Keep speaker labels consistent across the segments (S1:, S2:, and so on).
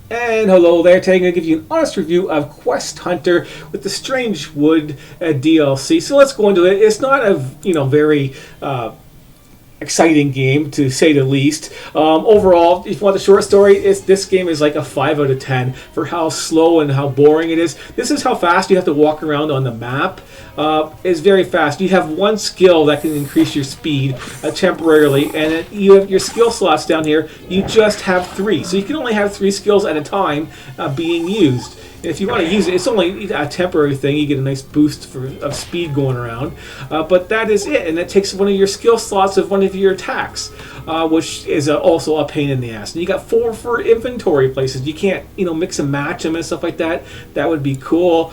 S1: And hello there, today I'm going to give you an honest review of Quest Hunter with the Strange Wood DLC. So let's go into it. It's not a very exciting game, to say the least. Overall, if you want the short story, this game is like a 5 out of 10 for how slow and how boring it is. This is how fast you have to walk around on the map. It's very fast. You have one skill that can increase your speed temporarily, and you have your skill slots down here. You just have 3, so you can only have 3 skills at a time being used. If you want to use it, it's only a temporary thing. You get a nice boost of speed going around. But that is it. And it takes one of your skill slots of one of your attacks, which is also a pain in the ass. And you got 4 for inventory places. You can't, mix and match them and stuff like that. That would be cool.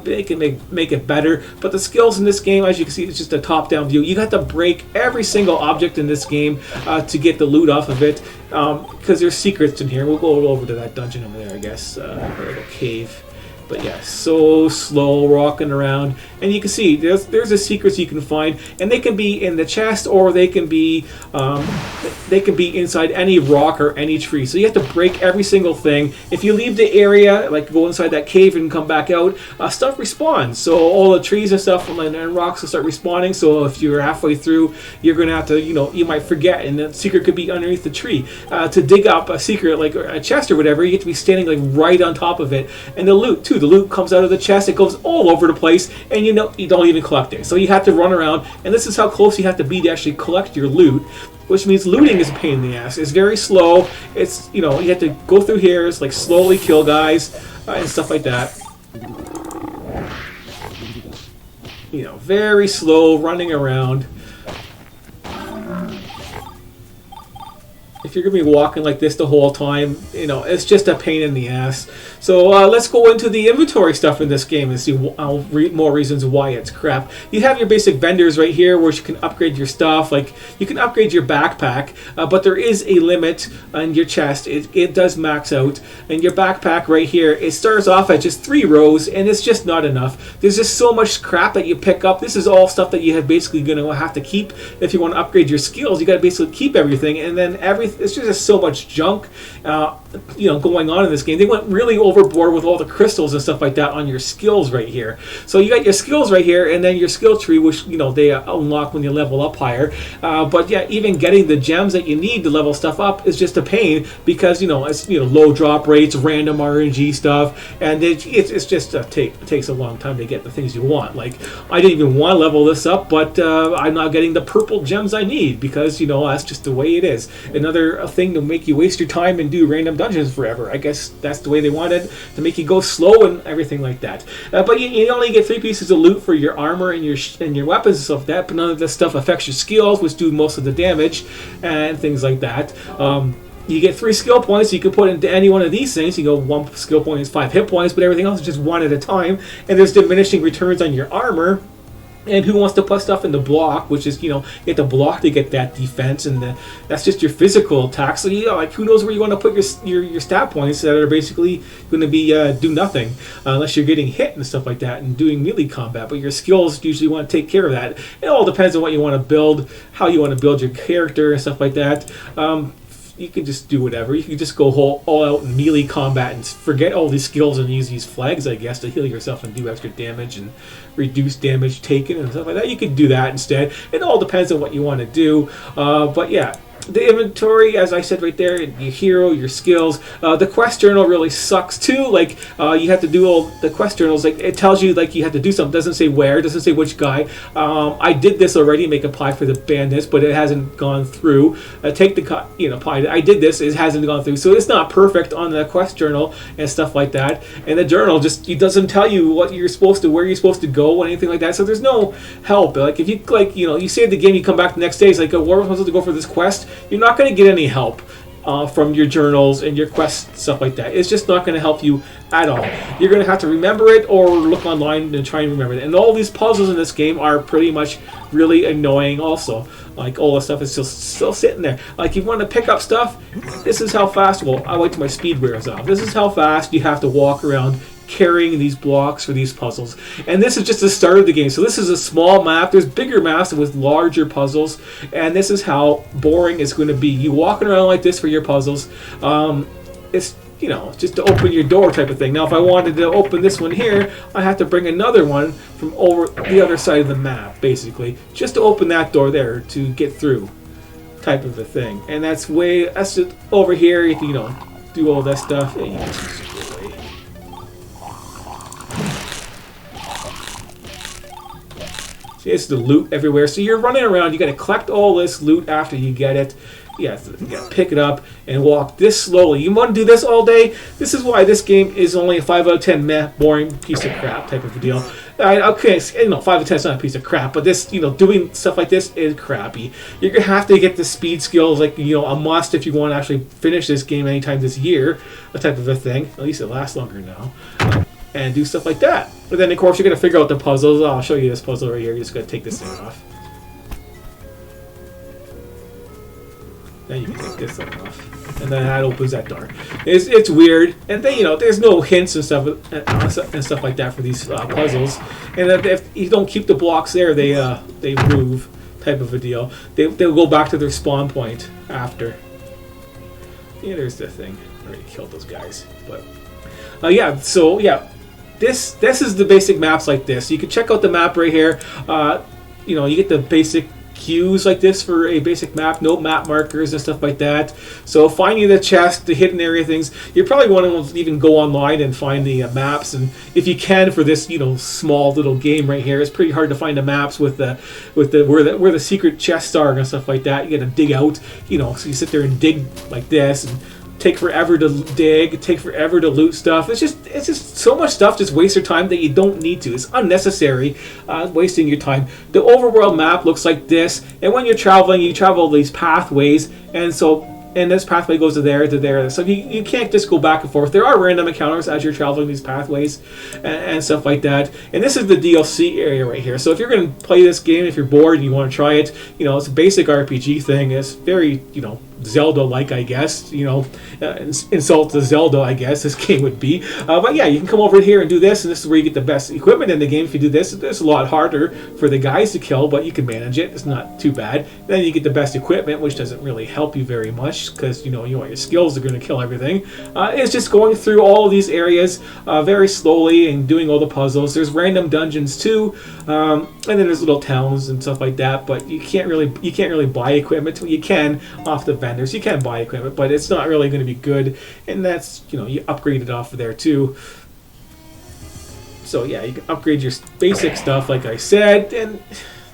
S1: They can make it better. But the skills in this game, as you can see, it's just a top-down view. You got to break every single object in this game to get the loot off of it. Because there's secrets in here. We'll go over to that dungeon over there, I guess, or like a cave. But yeah, so slow, rocking around, and you can see there's the secrets you can find, and they can be in the chest, or they can be inside any rock or any tree. So you have to break every single thing. If you leave the area, like go inside that cave and come back out, stuff respawns. So all the trees and stuff and rocks will start respawning. So if you're halfway through, you're gonna have to, you might forget, and the secret could be underneath the tree. To dig up a secret like a chest or whatever, you have to be standing like right on top of it, and the loot too. The loot comes out of the chest, it goes all over the place, and you don't even collect it. So you have to run around, and this is how close you have to be to actually collect your loot, which means looting is a pain in the ass. It's very slow. It's, you have to go through here, it's like slowly kill guys and stuff like that. Very slow, running around. If you're going to be walking like this the whole time, it's just a pain in the ass. So let's go into the inventory stuff in this game and see more reasons why it's crap. You have your basic vendors right here where you can upgrade your stuff. Like, you can upgrade your backpack, but there is a limit on your chest. It does max out. And your backpack right here, it starts off at just 3 rows, and it's just not enough. There's just so much crap that you pick up. This is all stuff that you have basically going to have to keep if you want to upgrade your skills. You got to basically keep everything, and then it's just so much junk, going on in this game. They went really overboard with all the crystals and stuff like that on your skills right here. So you got your skills right here, and then your skill tree, which they unlock when you level up higher. But yeah, even getting the gems that you need to level stuff up is just a pain because it's low drop rates, random RNG stuff, and it's just it takes a long time to get the things you want. Like, I didn't even want to level this up, but I'm not getting the purple gems I need because that's just the way it is. Another thing to make you waste your time and do random dungeons forever. I guess that's the way they wanted to make you go slow and everything like that. But you only get 3 pieces of loot for your armor and your weapons and stuff like that. But none of this stuff affects your skills, which do most of the damage and things like that. You get 3 skill points you can put into any one of these things. You go 1 skill point is 5 hit points, but everything else is just 1 at a time. And there's diminishing returns on your armor. And who wants to put stuff in the block, which is, you have to block to get that defense, and that's just your physical attack. So, who knows where you want to put your stat points that are basically going to be do nothing unless you're getting hit and stuff like that and doing melee combat. But your skills usually want to take care of that. It all depends on what you want to build, how you want to build your character and stuff like that. You can just do whatever. You can just go all out in melee combat and forget all these skills and use these flags, I guess, to heal yourself and do extra damage and reduce damage taken and stuff like that. You could do that instead. It all depends on what you want to do. But yeah. The inventory, as I said right there, your hero, your skills. The quest journal really sucks too. Like, you have to do all the quest journals. Like, it tells you like you have to do something. It doesn't say where. It doesn't say which guy. I did this already. Make a pie for the bandits, but it hasn't gone through. Take the pie. I did this. It hasn't gone through. So it's not perfect on the quest journal and stuff like that. And the journal it doesn't tell you what you're supposed to, where you're supposed to go, or anything like that. So there's no help. Like, if you you save the game, you come back the next day. It's like, where am I supposed to go for this quest? You're not going to get any help from your journals and your quests, stuff like that. It's just not going to help you at all. You're going to have to remember it or look online and try and remember it. And all these puzzles in this game are pretty much really annoying also. Like, all the stuff is still sitting there. Like, you want to pick up stuff, this is how fast, well, I wait till my speed wears off. This is how fast you have to walk around carrying these blocks for these puzzles. And this is just the start of the game. So this is a small map. There's bigger maps with larger puzzles. And this is how boring it's going to be. You walking around like this for your puzzles. It's you know, just to open your door type of thing. Now, if I wanted to open this one here, I have to bring another one from over the other side of the map, basically, just to open that door there to get through, type of a thing. And that's just over here. You can, you know, do all that stuff. Yeah, you can just go away. See, it's the loot everywhere. So you're running around. You got to collect all this loot after you get it. Yeah, you gotta pick it up and walk this slowly. You want to do this all day? This is why this game is only a 5 out of 10 meh, boring piece of crap type of a deal. Okay, you know, 5 out of 10 is not a piece of crap, but this, you know, doing stuff like this is crappy. You're gonna have to get the speed skills, like, you know, a must if you want to actually finish this game anytime this year, a type of a thing. At least it lasts longer now. And do stuff like that. But then, of course, you're gonna figure out the puzzles. I'll show you this puzzle right here. You're just gonna take this thing off. Then you can take this thing off, and then that opens that door. It's weird, and then, you know, there's no hints and stuff like that for these puzzles. And if you don't keep the blocks there, they move, type of a deal. They'll go back to their spawn point after. Yeah, there's the thing. I already killed those guys, but yeah. So yeah, this is the basic maps like this. You can check out the map right here. You know, you get the basic cues like this for a basic map, no map markers and stuff like that. So finding the chest, the hidden area things, you probably want to even go online and find the maps. And if you can, for this, you know, small little game right here, it's pretty hard to find the maps with the where the secret chests are and stuff like that. You got to dig out, you know, so you sit there and dig like this and take forever to dig, take forever to loot stuff. It's just so much stuff just wastes your time that you don't need to. It's unnecessary, wasting your time. The overworld map looks like this, and when you're traveling, you travel these pathways, and this pathway goes to there, to there. So you can't just go back and forth. There are random encounters as you're traveling these pathways and stuff like that. And this is the DLC area right here. So if you're going to play this game, if you're bored and you want to try it, you know, it's a basic RPG thing. It's very, you know, Zelda-like, I guess, you know, insult to Zelda, I guess this game would be. But yeah, you can come over here and do this, and this is where you get the best equipment in the game. If you do this, it's a lot harder for the guys to kill, but you can manage it. It's not too bad. Then you get the best equipment, which doesn't really help you very much, because, you know, your skills are going to kill everything. It's just going through all of these areas very slowly and doing all the puzzles. There's random dungeons too, and then there's little towns and stuff like that, but you can't really buy equipment. You can off the vendors. You can buy equipment, but it's not really going to be good, and that's, you know, you upgrade it off of there too. So yeah, you can upgrade your basic stuff like I said, and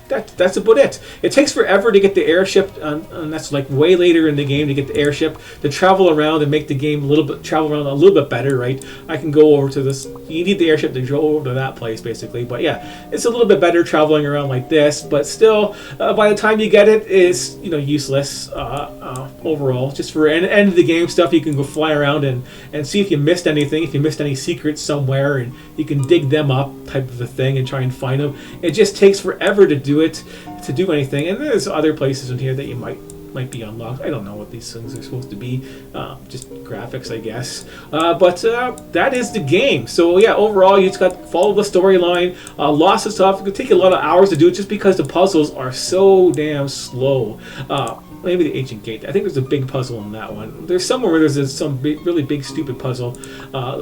S1: that's about it. It takes forever to get the airship, and that's like way later in the game to get the airship to travel around and make the game travel around a little bit better, right? I can go over to this. You need the airship to go over to that place, basically. But yeah, it's a little bit better traveling around like this. But still, by the time you get it, it's, you know, useless overall. Just for end of the game stuff, you can go fly around and see if you missed anything, if you missed any secrets somewhere, and you can dig them up, type of a thing, and try and find them. It just takes forever to do anything, and there's other places in here that you might be unlocked. I don't know what these things are supposed to be, just graphics, I guess, but that is the game. So yeah, overall you just got to follow the storyline. Lots of stuff. It could take a lot of hours to do it just because the puzzles are so damn slow. Maybe the ancient gate. I think there's a big puzzle in that one. There's somewhere where there's some really big stupid puzzle,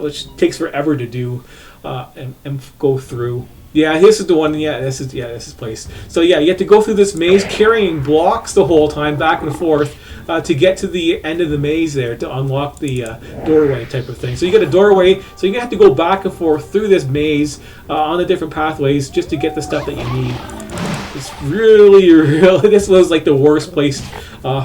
S1: which takes forever to do and go through. Yeah, this is the one. Yeah, this is place. So yeah, you have to go through this maze carrying blocks the whole time, back and forth, to get to the end of the maze there to unlock the doorway type of thing. So you get a doorway, so you have to go back and forth through this maze on the different pathways just to get the stuff that you need. It's really, this was like the worst place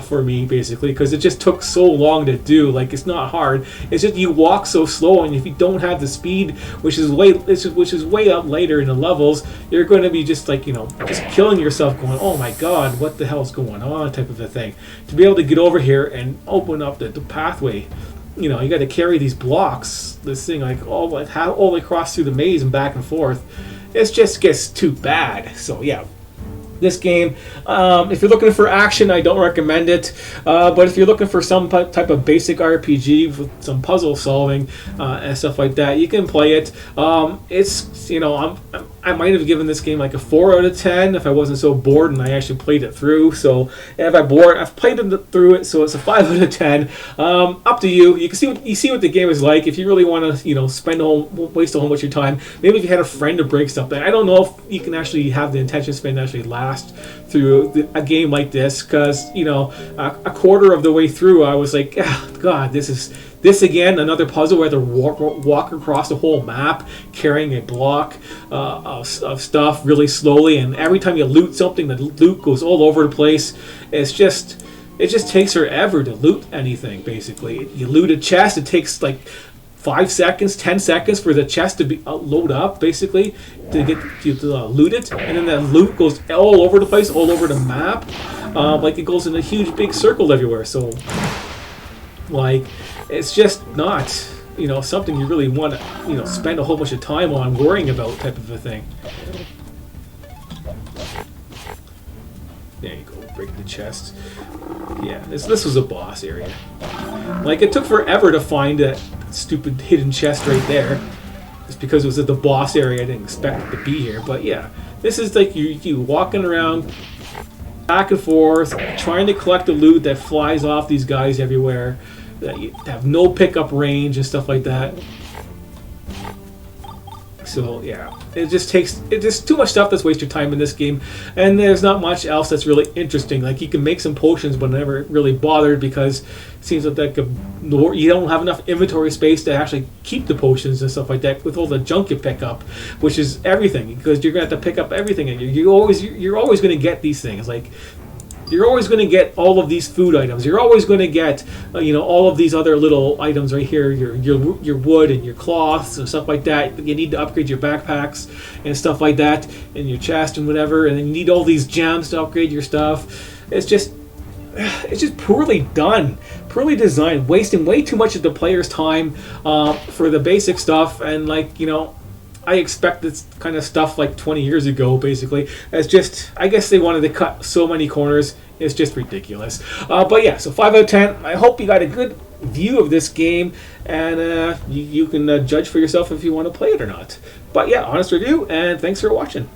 S1: for me, basically, because it just took so long to do. Like, it's not hard. It's just you walk so slow, and if you don't have the speed, which is way up later in the levels, you're going to be just like, you know, just killing yourself, going, oh my god, what the hell's going on, type of a thing. To be able to get over here and open up the pathway, you know, you got to carry these blocks, this thing, like all the way across through the maze and back and forth. It just gets too bad. So yeah. This game, if you're looking for action, I don't recommend it. But if you're looking for some type of basic RPG with some puzzle solving and stuff like that, you can play it. It's, you know, I might have given this game like a 4 out of 10 if I wasn't so bored and I actually played it through. So if I bored, I've played it through it, so it's a 5 out of 10. Up to you. You can see what the game is like. If you really want to, waste a whole bunch of your time. Maybe if you had a friend to break something. I don't know if you can actually have the attention span to actually last through a game like this, because a quarter of the way through I was like, God, this again, another puzzle where they walk across the whole map carrying a block of stuff really slowly, and every time you loot something, the loot goes all over the place. It just takes forever to loot anything, basically. You loot a chest, it takes like 5 seconds, 10 seconds for the chest to be load up, basically, to get you to loot it, and then that loot goes all over the place, all over the map, like it goes in a huge big circle everywhere. So, like, it's just not, something you really want to, spend a whole bunch of time on worrying about, type of a thing. There you go, break the chest. Yeah, this was a boss area. Like, it took forever to find that stupid hidden chest right there. Just because it was at the boss area, I didn't expect it to be here. But yeah, this is like you walking around back and forth, trying to collect the loot that flies off these guys everywhere, that you have no pickup range and stuff like that. So yeah, it's just too much stuff that's wasted your time in this game, and there's not much else that's really interesting. Like, you can make some potions, but never really bothered, because it seems like you don't have enough inventory space to actually keep the potions and stuff like that with all the junk you pick up, which is everything, because you're gonna have to pick up everything, and you're always gonna get these things. Like, you're always going to get all of these food items. You're always going to get, all of these other little items right here, your wood and your cloths and stuff like that. You need to upgrade your backpacks and stuff like that, and your chest and whatever. And then you need all these gems to upgrade your stuff. It's just poorly done, poorly designed, wasting way too much of the player's time for the basic stuff. And I expect this kind of stuff like 20 years ago, basically. It's just, I guess they wanted to cut so many corners. It's just ridiculous. But yeah, so 5 out of 10. I hope you got a good view of this game, and you can judge for yourself if you want to play it or not. But yeah, honest review, and thanks for watching.